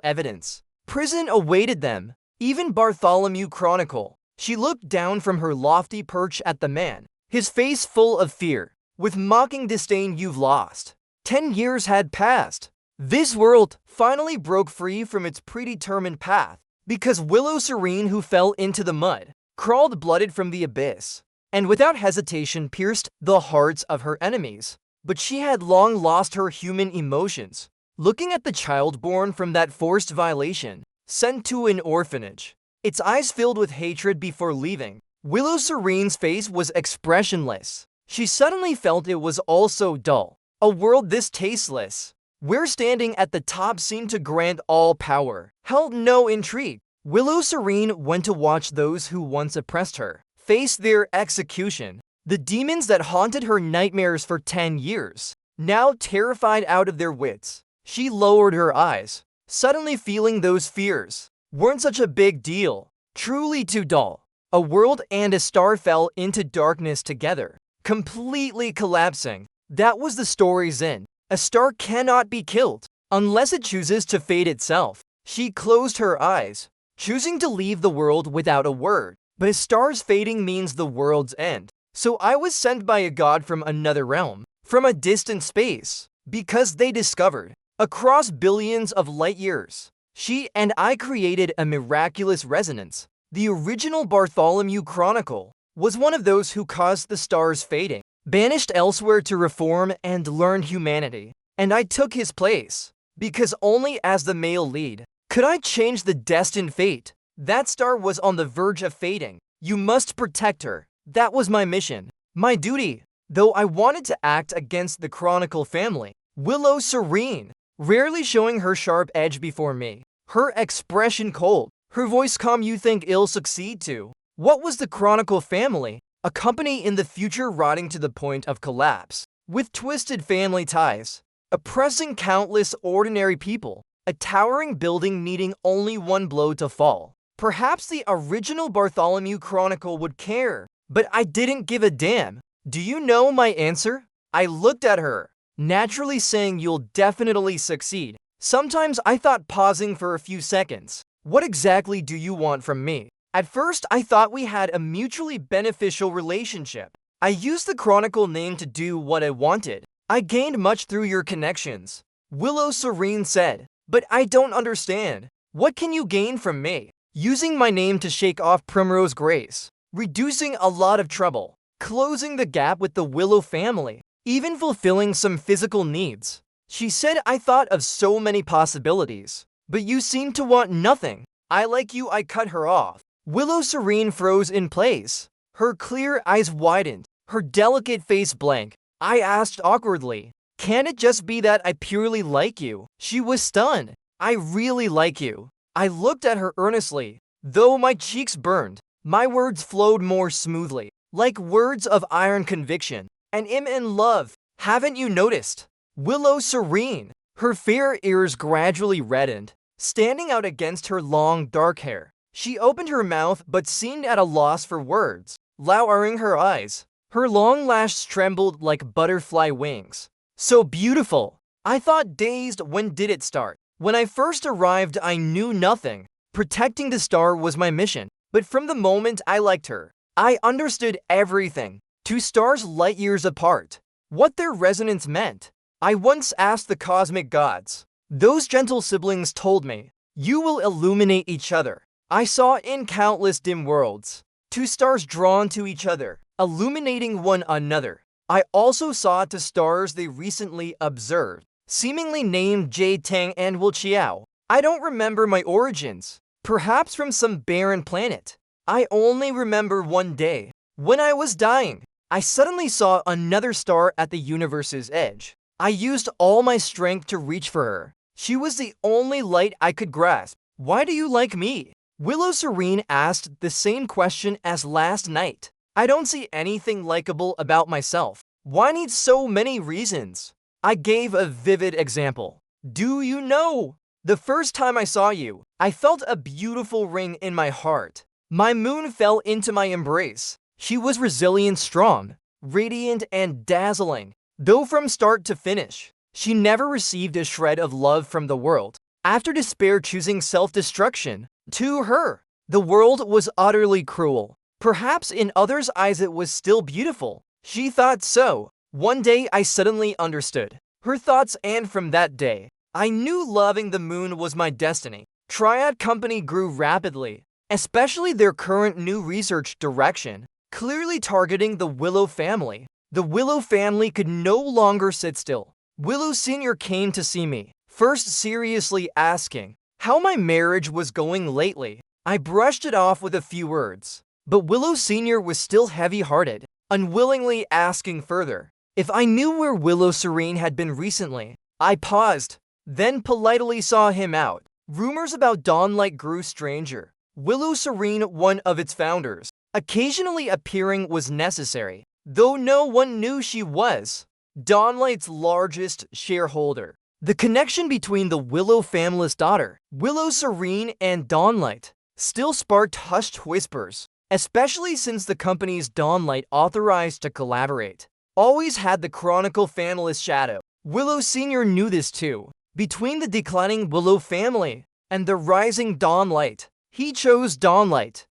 evidence. Prison awaited them. Even Bartholomew Chronicle. She looked down from her lofty perch at the man, his face full of fear. With mocking disdain, "You've lost." 10 years had passed. This world finally broke free from its predetermined path, because Willow Serene, who fell into the mud, crawled blooded from the abyss, and without hesitation pierced the hearts of her enemies. But she had long lost her human emotions. Looking at the child born from that forced violation, sent to an orphanage, its eyes filled with hatred before leaving, Willow Serene's face was expressionless. She suddenly felt it was all so dull. A world this tasteless, where standing at the top seemed to grant all power, held no intrigue. Willow Serene went to watch those who once oppressed her face their execution. The demons that haunted her nightmares for 10 years. Now terrified out of their wits, she lowered her eyes, suddenly feeling those fears weren't such a big deal. Truly too dull. A world and a star fell into darkness together, completely collapsing. That was the story's end. A star cannot be killed unless it chooses to fade itself. She closed her eyes, choosing to leave the world without a word. But a star's fading means the world's end. So I was sent by a god from another realm, from a distant space, because they discovered, across billions of light years, she and I created a miraculous resonance. The original Bartholomew Chronicle was one of those who caused the star's fading, banished elsewhere to reform and learn humanity. And I took his place, because only as the male lead could I change the destined fate. That star was on the verge of fading. You must protect her. That was my mission, my duty. Though I wanted to act against the Chronicle family, Willow Serene, rarely showing her sharp edge before me, her expression cold, her voice calm. You think ill succeed to? What was the Chronicle family? A company in the future rotting to the point of collapse, with twisted family ties, oppressing countless ordinary people, a towering building needing only one blow to fall. Perhaps the original Bartholomew Chronicle would care, but I didn't give a damn. Do you know my answer? I looked at her, naturally saying you'll definitely succeed. Sometimes I thought pausing for a few seconds. What exactly do you want from me? At first I thought we had a mutually beneficial relationship. I used the Chronicle name to do what I wanted. I gained much through your connections, Willow Serene said. But I don't understand. What can you gain from me? Using my name to shake off Primrose Grace, reducing a lot of trouble, closing the gap with the Willow family, even fulfilling some physical needs. She said I thought of so many possibilities, but you seem to want nothing. I like you. I cut her off. Willow Serene froze in place. Her clear eyes widened, her delicate face blank. I asked awkwardly, can it just be that I purely like you? She was stunned. I really like you. I looked at her earnestly. Though my cheeks burned, my words flowed more smoothly, like words of iron conviction. And am in love. Haven't you noticed? Willow Serene. Her fair ears gradually reddened, standing out against her long dark hair. She opened her mouth but seemed at a loss for words, lowering her eyes. Her long lashes trembled like butterfly wings. So beautiful. I thought, dazed. When did it start? When I first arrived, I knew nothing. Protecting the star was my mission. But from the moment I liked her, I understood everything. 2 stars light years apart. What their resonance meant. I once asked the cosmic gods. Those gentle siblings told me, you will illuminate each other. I saw in countless dim worlds, 2 stars drawn to each other, illuminating one another. I also saw 2 stars they recently observed, seemingly named Jade Tang and Wu Qiao. I don't remember my origins, perhaps from some barren planet. I only remember one day, when I was dying, I suddenly saw another star at the universe's edge. I used all my strength to reach for her. She was the only light I could grasp. Why do you like me? Willow Serene asked the same question as last night. I don't see anything likable about myself. Why need so many reasons? I gave a vivid example. Do you know? The first time I saw you, I felt a beautiful ring in my heart. My moon fell into my embrace. She was resilient, strong, radiant, and dazzling. Though from start to finish, she never received a shred of love from the world. After despair choosing self-destruction, to her, the world was utterly cruel. Perhaps in others' eyes it was still beautiful. She thought so. One day I suddenly understood her thoughts, and from that day, I knew loving the moon was my destiny. Triad Company grew rapidly, especially their current new research direction, clearly targeting the Willow family. The Willow family could no longer sit still. Willow Sr. came to see me, first seriously asking how my marriage was going lately. I brushed it off with a few words. But Willow Sr. was still heavy-hearted, unwillingly asking further. If I knew where Willow Serene had been recently, I paused, then politely saw him out. Rumors about Dawnlight grew stranger. Willow Serene, one of its founders. Occasionally appearing was necessary, though no one knew she was Dawnlight's largest shareholder. The connection between the Willow family's daughter, Willow Serene, and Dawnlight still sparked hushed whispers, especially since the company's Dawnlight, authorized to collaborate, always had the Chronicle family's shadow. Willow Sr. knew this too. Between the declining Willow family and the rising Dawnlight, he chose Dawnlight.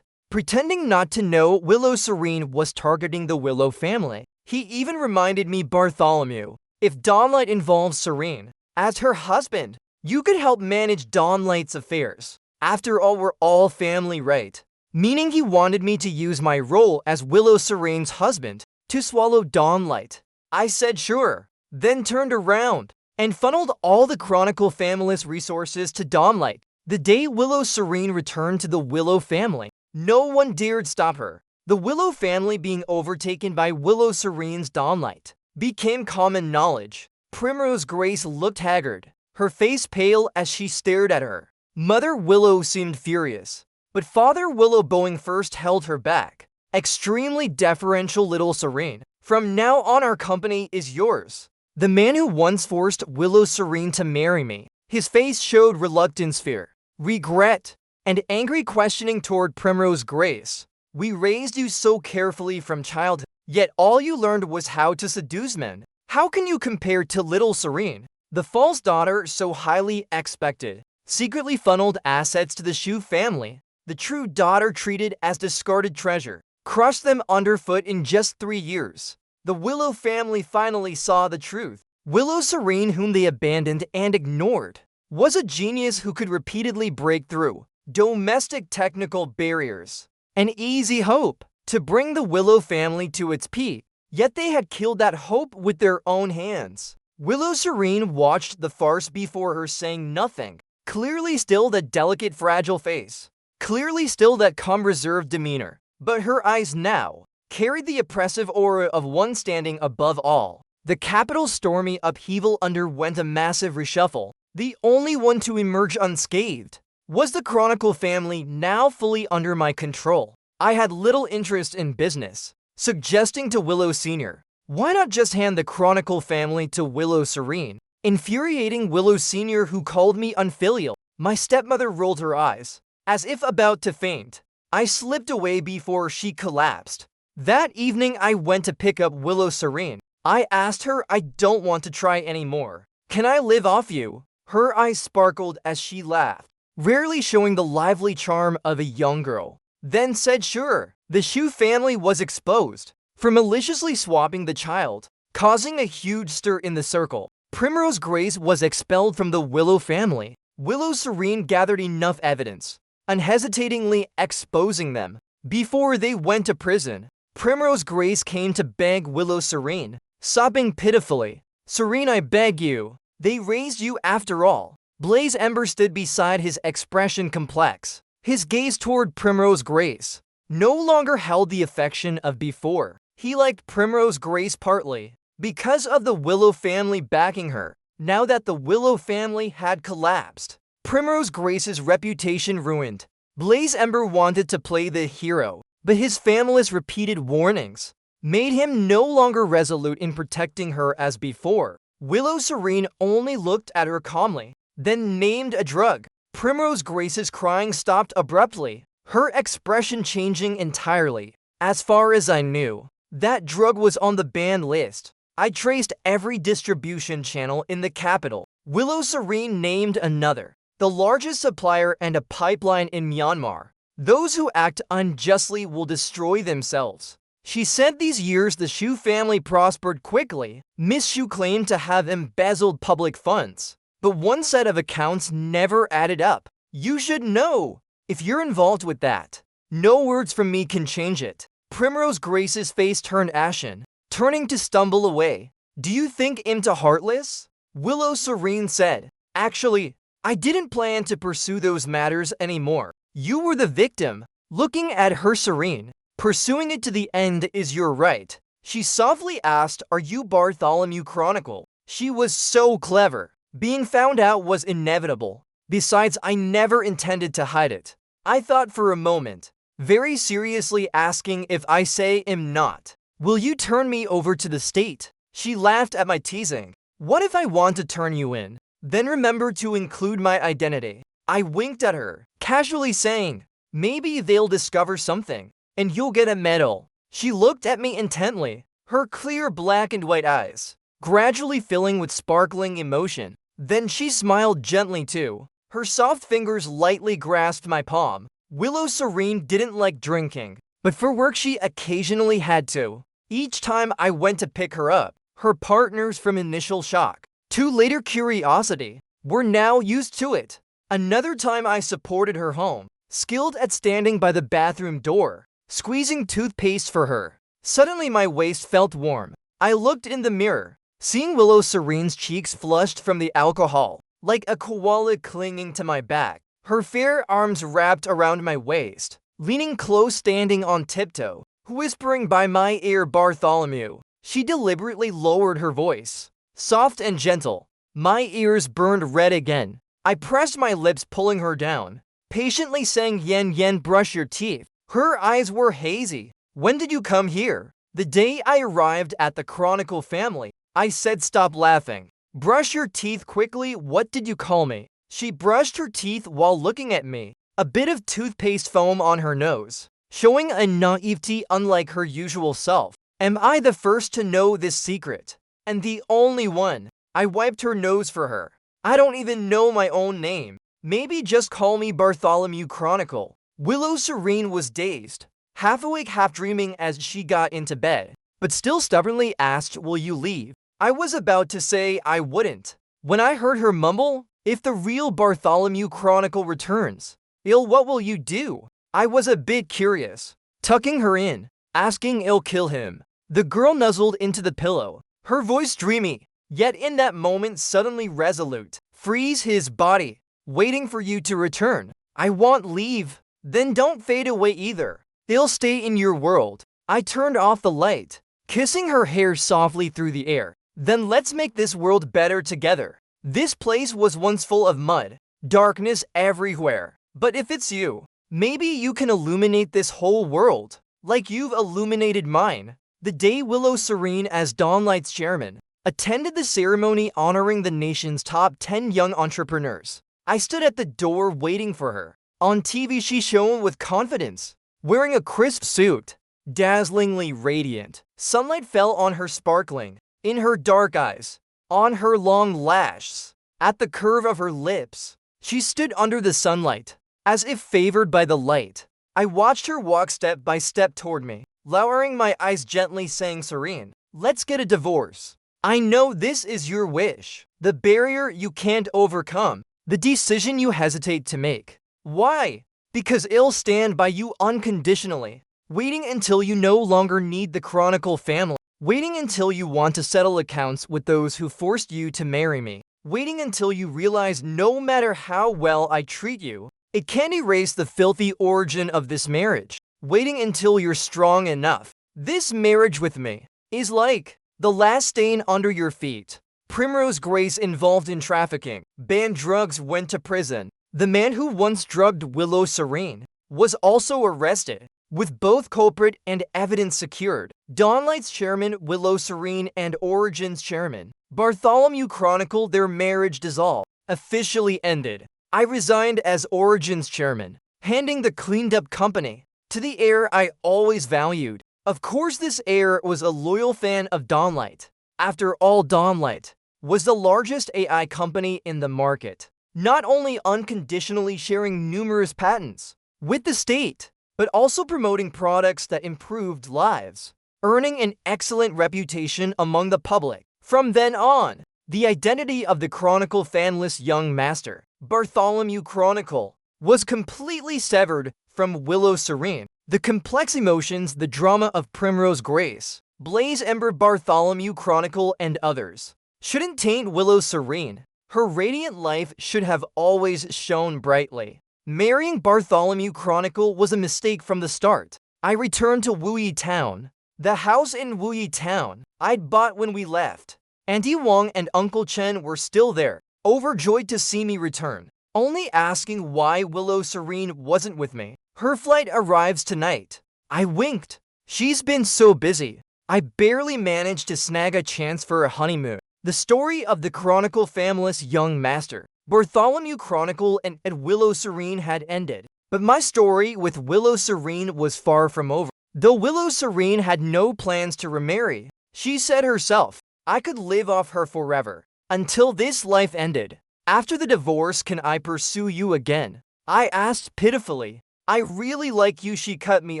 Pretending not to know Willow Serene was targeting the Willow family. He even reminded me, Bartholomew, if Dawnlight involves Serene as her husband, you could help manage Dawnlight's affairs. After all, we're all family, right? Meaning he wanted me to use my role as Willow Serene's husband to swallow Dawnlight. I said sure, then turned around and funneled all the Chronicle family's resources to Dawnlight. The day Willow Serene returned to the Willow family, no one dared stop her. The Willow family being overtaken by Willow Serene's Dawnlight became common knowledge. Primrose Grace looked haggard, her face pale as she stared at her. Mother Willow seemed furious, but Father Willow Bowing first held her back. Extremely deferential little Serene, from now on our company is yours. The man who once forced Willow Serene to marry me, his face showed reluctance, fear, regret, and angry questioning toward Primrose Grace. We raised you so carefully from childhood, yet all you learned was how to seduce men. How can you compare to little Serene? The false daughter, so highly expected, secretly funneled assets to the Shu family. The true daughter, treated as discarded treasure, crushed them underfoot in just 3 years. The Willow family finally saw the truth. Willow Serene, whom they abandoned and ignored, was a genius who could repeatedly break through domestic technical barriers. An easy hope to bring the Willow family to its peak, yet they had killed that hope with their own hands. Willow Serene watched the farce before her, saying nothing. Clearly still that delicate, fragile face. Clearly still that calm, reserved demeanor. But her eyes now carried the oppressive aura of one standing above all. The capital's stormy upheaval underwent a massive reshuffle. The only one to emerge unscathed was the Chronicle family, now fully under my control. I had little interest in business, suggesting to Willow Sr., why not just hand the Chronicle family to Willow Serene? Infuriating Willow Sr., who called me unfilial. My stepmother rolled her eyes, as if about to faint. I slipped away before she collapsed. That evening, I went to pick up Willow Serene. I asked her, I don't want to try anymore. Can I live off you? Her eyes sparkled as she laughed, rarely showing the lively charm of a young girl. Then said sure. The Shu family was exposed for maliciously swapping the child, causing a huge stir in the circle. Primrose Grace was expelled from the Willow family. Willow Serene gathered enough evidence, unhesitatingly exposing them. Before they went to prison, Primrose Grace came to beg Willow Serene, sobbing pitifully, Serene, I beg you. They raised you after all. Blaze Ember stood beside his, expression complex. His gaze toward Primrose Grace no longer held the affection of before. He liked Primrose Grace partly because of the Willow family backing her. Now that the Willow family had collapsed, Primrose Grace's reputation ruined. Blaze Ember wanted to play the hero, but his family's repeated warnings made him no longer resolute in protecting her as before. Willow Serene only looked at her calmly, then named a drug. Primrose Grace's crying stopped abruptly, her expression changing entirely. As far as I knew, that drug was on the banned list. I traced every distribution channel in the capital. Willow Serene named another, the largest supplier and a pipeline in Myanmar. Those who act unjustly will destroy themselves. She said these years the Shu family prospered quickly. Miss Shu claimed to have embezzled public funds, but one set of accounts never added up. You should know if you're involved with that. No words from me can change it. Primrose Grace's face turned ashen, turning to stumble away. Do you think Imta heartless? Willow Serene said. Actually, I didn't plan to pursue those matters anymore. You were the victim. Looking at her, Serene, pursuing it to the end is your right. She softly asked, are you Bartholomew Chronicle? She was so clever. Being found out was inevitable. Besides, I never intended to hide it. I thought for a moment, very seriously asking if I say am not. Will you turn me over to the state? She laughed at my teasing. What if I want to turn you in? Then remember to include my identity. I winked at her, casually saying, maybe they'll discover something, and you'll get a medal. She looked at me intently, her clear black and white eyes gradually filling with sparkling emotion. Then she smiled gently too. Her soft fingers lightly grasped my palm. Willow Serene didn't like drinking, but for work she occasionally had to. Each time I went to pick her up, her partners from initial shock to later curiosity were now used to it. Another time I supported her home, skilled at standing by the bathroom door, squeezing toothpaste for her. Suddenly my waist felt warm. I looked in the mirror, seeing Willow Serene's cheeks flushed from the alcohol, like a koala clinging to my back. Her fair arms wrapped around my waist, leaning close, standing on tiptoe, whispering by my ear, Bartholomew. She deliberately lowered her voice, soft and gentle. My ears burned red again. I pressed my lips, pulling her down, patiently saying, Yen Yen, brush your teeth. Her eyes were hazy. When did you come here? The day I arrived at the Chronicle family. I said, stop laughing. Brush your teeth quickly. What did you call me? She brushed her teeth while looking at me, a bit of toothpaste foam on her nose, showing a naivety unlike her usual self. Am I the first to know this secret? And the only one? I wiped her nose for her. I don't even know my own name. Maybe just call me Bartholomew Chronicle. Willow Serene was dazed, half awake, half dreaming as she got into bed, but still stubbornly asked, will you leave? I was about to say I wouldn't, when I heard her mumble, if the real Bartholomew Chronicle returns, what will you do? I was a bit curious, tucking her in, asking, kill him. The girl nuzzled into the pillow, her voice dreamy, yet in that moment suddenly resolute. Freeze his body, waiting for you to return. I want leave. Then don't fade away either. They'll stay in your world. I turned off the light, kissing her hair softly through the air. Then let's make this world better together. This place was once full of mud, darkness everywhere. But if it's you, maybe you can illuminate this whole world, like you've illuminated mine. The day Willow Serene, as Dawnlight's chairman, attended the ceremony honoring the nation's top 10 young entrepreneurs. I stood at the door waiting for her. On TV she shone with confidence, wearing a crisp suit, dazzlingly radiant. Sunlight fell on her, sparkling in her dark eyes, on her long lashes, at the curve of her lips. She stood under the sunlight, as if favored by the light. I watched her walk step by step toward me, lowering my eyes gently, saying, Serene, let's get a divorce. I know this is your wish, the barrier you can't overcome, the decision you hesitate to make. Why? Because I'll stand by you unconditionally, waiting until you no longer need the Chronicle family, waiting until you want to settle accounts with those who forced you to marry me, waiting until you realize no matter how well I treat you, it can't erase the filthy origin of this marriage, waiting until you're strong enough. This marriage with me is like the last stain under your feet. Primrose Grace involved in trafficking, banned drugs, went to prison. The man who once drugged Willow Serene was also arrested, with both culprit and evidence secured. Dawnlight's chairman, Willow Serene, and Origin's chairman, Bartholomew Chronicle, their marriage dissolved, officially ended. I resigned as Origin's chairman, handing the cleaned-up company to the heir I always valued. Of course, this heir was a loyal fan of Dawnlight. After all, Dawnlight was the largest AI company in the market, not only unconditionally sharing numerous patents with the state, but also promoting products that improved lives, earning an excellent reputation among the public. From then on, the identity of the Chronicle fanless young master, Bartholomew Chronicle, was completely severed from Willow Serene. The complex emotions, the drama of Primrose Grace, Blaze Ember, Bartholomew Chronicle, and others shouldn't taint Willow Serene. Her radiant life should have always shone brightly. Marrying Bartholomew Chronicle was a mistake from the start. I returned to Wuyi Town, the house in Wuyi Town I'd bought when we left. Auntie Wong and Uncle Chen were still there, overjoyed to see me return. only asking why Willow Serene wasn't with me. Her flight arrives tonight. I winked. She's been so busy. I barely managed to snag a chance for a honeymoon. The story of the Chronicle family's young master, Bartholomew Chronicle and Willow Serene had ended. But my story with Willow Serene was far from over. Though Willow Serene had no plans to remarry, she said herself, I could live off her forever, until this life ended. After the divorce, can I pursue you again? I asked pitifully. I really like you, she cut me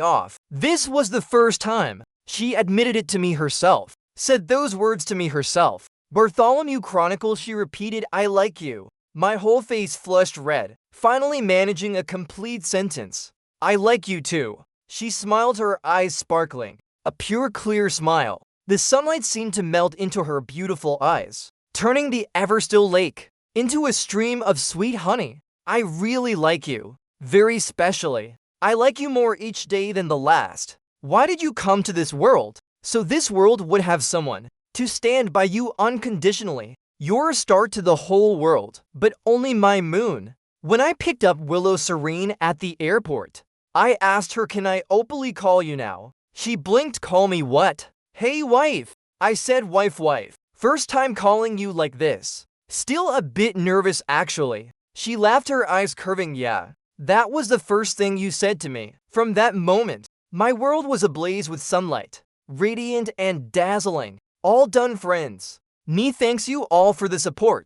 off. This was the first time she admitted it to me herself, said those words to me herself. Bartholomew Chronicle, she repeated, I like you. My whole face flushed red, finally managing a complete sentence. I like you too. She smiled, her eyes sparkling. A pure, clear smile. The sunlight seemed to melt into her beautiful eyes, turning the ever-still lake into a stream of sweet honey. I really like you. Very specially. I like you more each day than the last. Why did you come to this world? So this world would have someone to stand by you unconditionally. You're a star to the whole world, but only my moon. When I picked up Willow Serene at the airport, I asked her, can I openly call you now? She blinked, call me what? Hey wife. I said wife. First time calling you like this. Still a bit nervous actually. She laughed, her eyes curving, yeah. That was the first thing you said to me. From that moment, my world was ablaze with sunlight, radiant and dazzling. All done, friends. Nhi thanks you all for the support.